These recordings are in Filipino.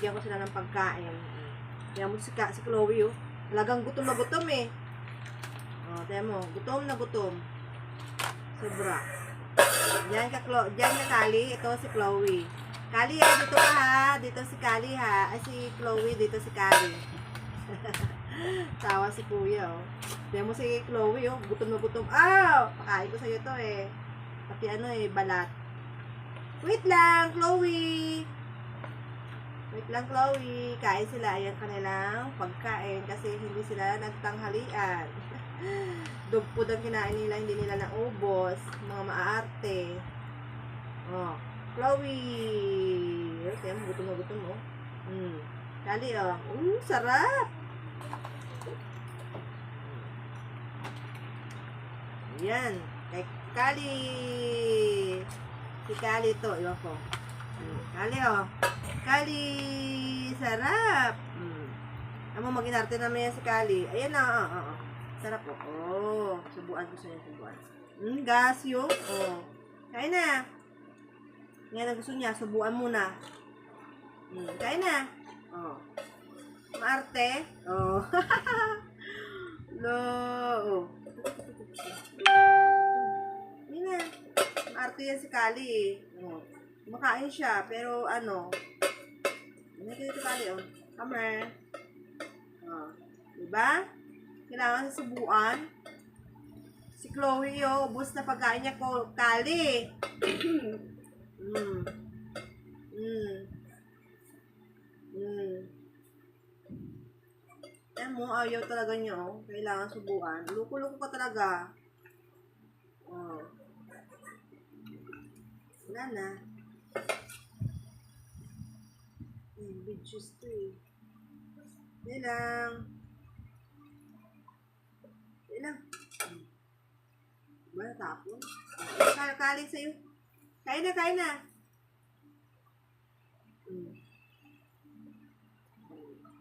bibigyan ko sila ng pagkain. Kaya mo si Chloe, oh. Talagang gutom na gutom eh. Oh, tayo mo, gutom na gutom. Sobra. Diyan ka Kali, ito si Chloe. Kali, dito ka ha. Dito si Kali ha. Ay, si Chloe, dito si Kali. Tawa si Kuya, oh. Diyan mo si Chloe, oh. Gutom na gutom. Pakain ko sa'yo to eh. Pati balat. Wait lang, Chloe. Wait lang, Chloe. Kain sila. Ayan kanilang pagkain kasi hindi sila nagtanghalian. Dugpod ang kinain nila, hindi nila naubos. Mga maaarte. Oh, Chloe. Okay, gutom na gutom, oh. Kali, oh. Sarap. Ayan. Kay Kali. Si Kali to. Iwan ko. Kali, oh. Kali. Sarap. Amo, mag-inarte naman yan si Kali. Ayan na, sarap, oh. Oh, subuan ko sa'yo, subuan. Gas yung, oh. Kain na. Yan ang gusto niya, subuan muna. Kain na. Oh. Maarte. Oh. Lo. Oh. Yan na. Maarte yan si Kali, eh. Oh. Makain siya, pero ano. Yan dito Kali, oh. Kamer. Oh. Diba? Kailangan sa subuan. Si Chloe, oh, ubos na pagkain niya ko, Kali. Ayan mo, ayaw talaga niya, oh. Kailangan subuan. Luko-luko ka talaga. Oh. Wala na. Big juice to, eh. Yan lang. Diba natapon? Kali sa'yo. Kain na.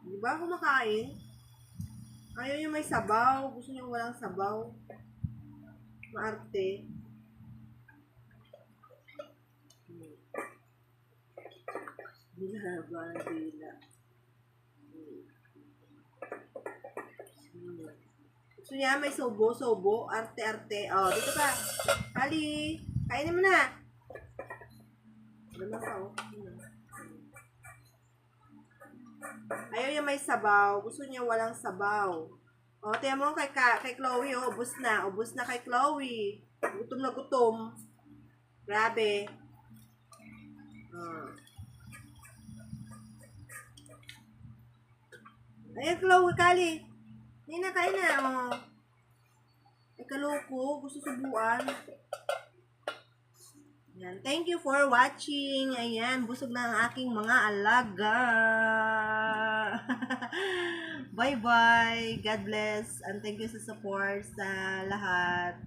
Diba kumakain? Ayaw niya may sabaw. Gusto niya walang sabaw. Maarte. Dila. Gusto niya may sobo, arte. Oh, dito ka. Kali, kainin mo na. Naman ka, oh. Ayaw niya may sabaw. Gusto niya walang sabaw. Oh, tiyan mo kay Chloe, oh. Ubus na kay Chloe. Gutom na gutom. Grabe. Oh. Ayan, Chloe, Kali. Kain na, oh. Ay, kaloko. Gusto subuan. Ayan. Thank you for watching. Ayan, busog na ang aking mga alaga. Bye-bye. God bless. And thank you sa support sa lahat.